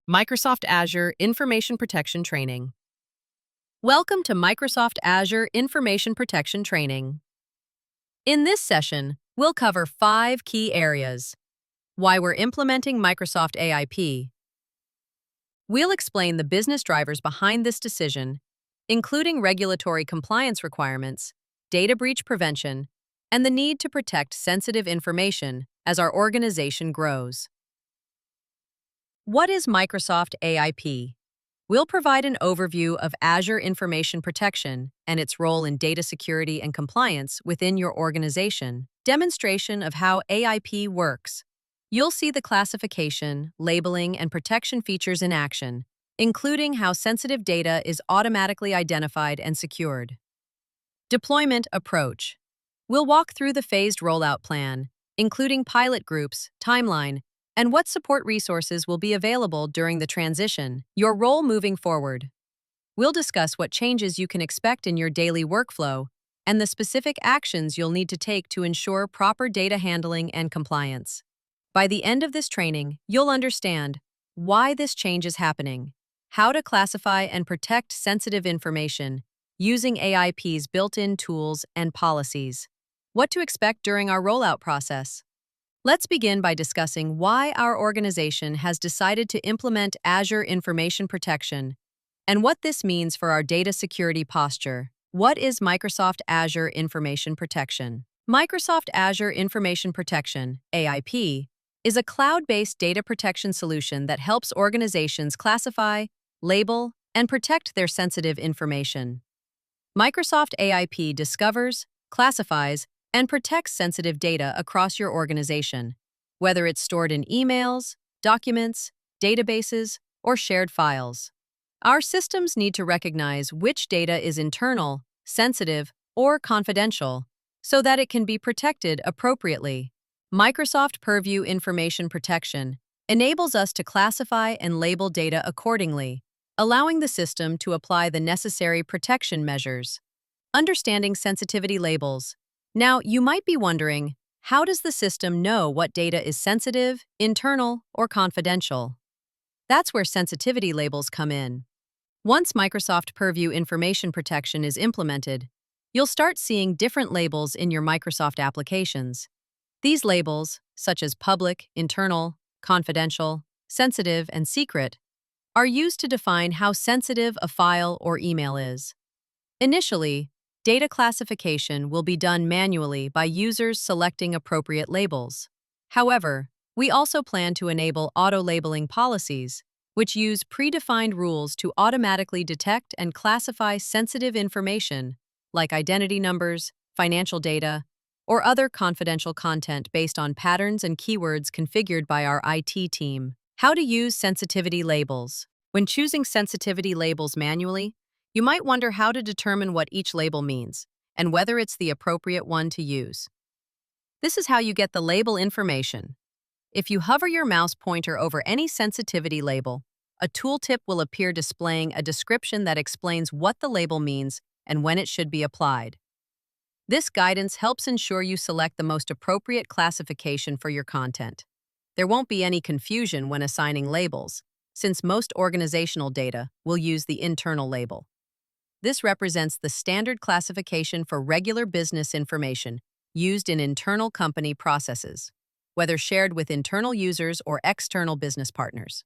Microsoft Azure Information Protection Training. Welcome to Microsoft Azure Information Protection Training. In this session, we'll cover 5 key areas. Why we're implementing Microsoft AIP. We'll explain the business drivers behind this decision, including regulatory compliance requirements, data breach prevention, and the need to protect sensitive information as our organization grows. What is Microsoft AIP? We'll provide an overview of Azure Information Protection and its role in data security and compliance within your organization. Demonstration of how AIP works. You'll see the classification, labeling, and protection features in action, including how sensitive data is automatically identified and secured. Deployment approach. We'll walk through the phased rollout plan, including pilot groups, timeline, and what support resources will be available during the transition. Your role moving forward. We'll discuss what changes you can expect in your daily workflow and the specific actions you'll need to take to ensure proper data handling and compliance. By the end of this training, you'll understand why this change is happening, how to classify and protect sensitive information using AIP's built-in tools and policies, what to expect during our rollout process. Let's begin by discussing why our organization has decided to implement Azure Information Protection and what this means for our data security posture. What is Microsoft Azure Information Protection? Microsoft Azure Information Protection, AIP, is a cloud-based data protection solution that helps organizations classify, label, and protect their sensitive information. Microsoft AIP discovers, classifies, and protects sensitive data across your organization, whether it's stored in emails, documents, databases, or shared files. Our systems need to recognize which data is internal, sensitive, or confidential so that it can be protected appropriately. Microsoft Purview Information Protection enables us to classify and label data accordingly, allowing the system to apply the necessary protection measures. Understanding sensitivity labels. Now, you might be wondering, how does the system know what data is sensitive, internal, or confidential? That's where sensitivity labels come in. Once Microsoft Purview Information Protection is implemented, you'll start seeing different labels in your Microsoft applications. These labels, such as public, internal, confidential, sensitive, and secret, are used to define how sensitive a file or email is. Initially, data classification will be done manually by users selecting appropriate labels. However, we also plan to enable auto-labeling policies, which use predefined rules to automatically detect and classify sensitive information, like identity numbers, financial data, or other confidential content based on patterns and keywords configured by our IT team. How to use sensitivity labels. When choosing sensitivity labels manually, you might wonder how to determine what each label means and whether it's the appropriate one to use. This is how you get the label information. If you hover your mouse pointer over any sensitivity label, a tooltip will appear displaying a description that explains what the label means and when it should be applied. This guidance helps ensure you select the most appropriate classification for your content. There won't be any confusion when assigning labels, since most organizational data will use the internal label. This represents the standard classification for regular business information used in internal company processes, whether shared with internal users or external business partners.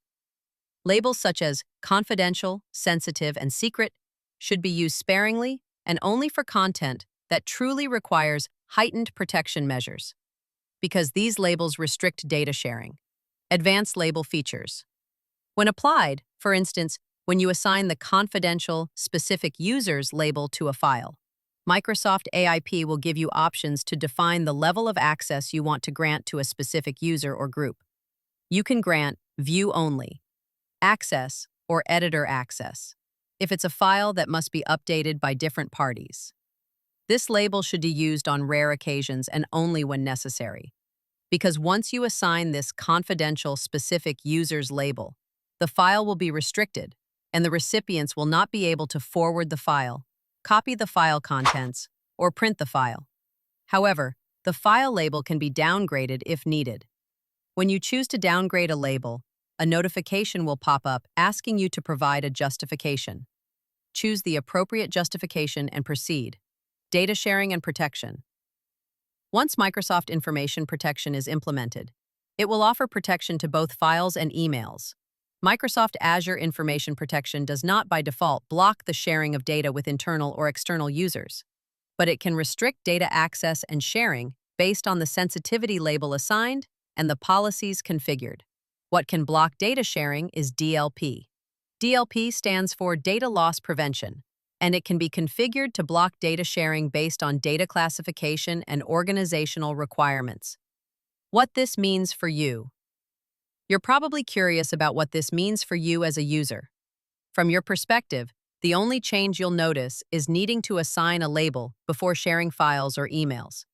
Labels such as confidential, sensitive, and secret should be used sparingly and only for content that truly requires heightened protection measures, because these labels restrict data sharing. Advanced label features. When applied, for instance, when you assign the confidential, specific users label to a file, Microsoft AIP will give you options to define the level of access you want to grant to a specific user or group. You can grant view only, access, or editor access, if it's a file that must be updated by different parties. This label should be used on rare occasions and only when necessary, because once you assign this confidential, specific user's label, the file will be restricted, and the recipients will not be able to forward the file, copy the file contents, or print the file. However, the file label can be downgraded if needed. When you choose to downgrade a label, a notification will pop up asking you to provide a justification. Choose the appropriate justification and proceed. Data sharing and protection. Once Microsoft Information Protection is implemented, it will offer protection to both files and emails. Microsoft Azure Information Protection does not by default block the sharing of data with internal or external users, but it can restrict data access and sharing based on the sensitivity label assigned and the policies configured. What can block data sharing is DLP. DLP stands for Data Loss Prevention, and it can be configured to block data sharing based on data classification and organizational requirements. What this means for you. You're probably curious about what this means for you as a user. From your perspective, the only change you'll notice is needing to assign a label before sharing files or emails.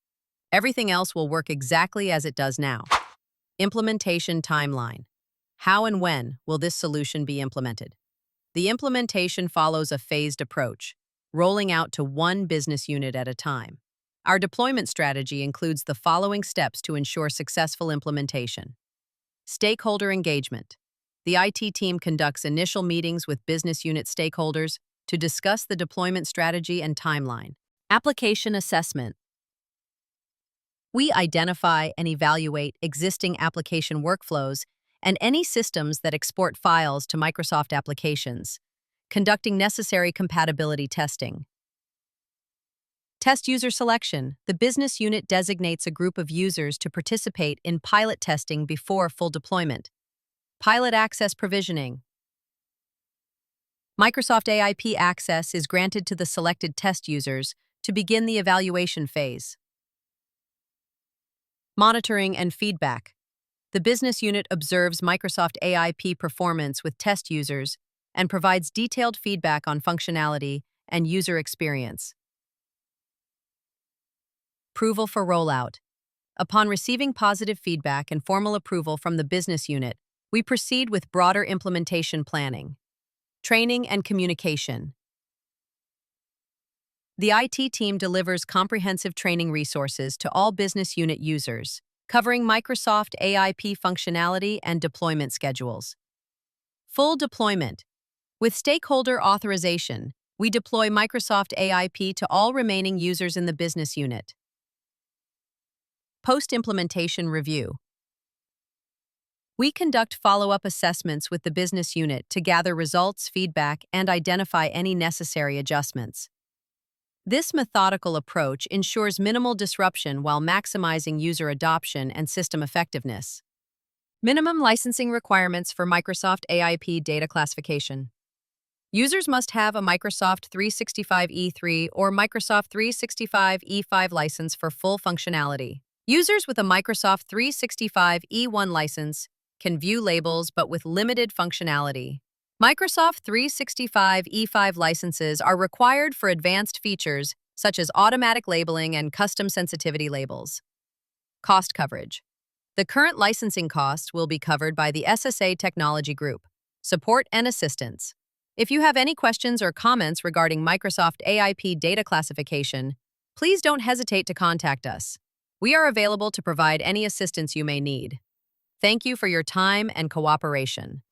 Everything else will work exactly as it does now. Implementation timeline. How and when will this solution be implemented? The implementation follows a phased approach, rolling out to one business unit at a time. Our deployment strategy includes the following steps to ensure successful implementation. Stakeholder engagement. The IT team conducts initial meetings with business unit stakeholders to discuss the deployment strategy and timeline. Application assessment. We identify and evaluate existing application workflows and any systems that export files to Microsoft applications, conducting necessary compatibility testing. Test user selection. The business unit designates a group of users to participate in pilot testing before full deployment. Pilot access provisioning. Microsoft AIP access is granted to the selected test users to begin the evaluation phase. Monitoring and feedback. The business unit observes Microsoft AIP performance with test users and provides detailed feedback on functionality and user experience. Approval for rollout. Upon receiving positive feedback and formal approval from the business unit, we proceed with broader implementation planning. Training and communication. The IT team delivers comprehensive training resources to all business unit users, covering Microsoft AIP functionality and deployment schedules. Full deployment. With stakeholder authorization, we deploy Microsoft AIP to all remaining users in the business unit. Post-implementation review. We conduct follow-up assessments with the business unit to gather results, feedback, and identify any necessary adjustments. This methodical approach ensures minimal disruption while maximizing user adoption and system effectiveness. Minimum licensing requirements for Microsoft AIP data classification. Users must have a Microsoft 365 E3 or Microsoft 365 E5 license for full functionality. Users with a Microsoft 365 E1 license can view labels but with limited functionality. Microsoft 365 E5 licenses are required for advanced features such as automatic labeling and custom sensitivity labels. Cost coverage. The current licensing cost will be covered by the SSA Technology Group. Support and assistance. If you have any questions or comments regarding Microsoft AIP data classification, please don't hesitate to contact us. We are available to provide any assistance you may need. Thank you for your time and cooperation.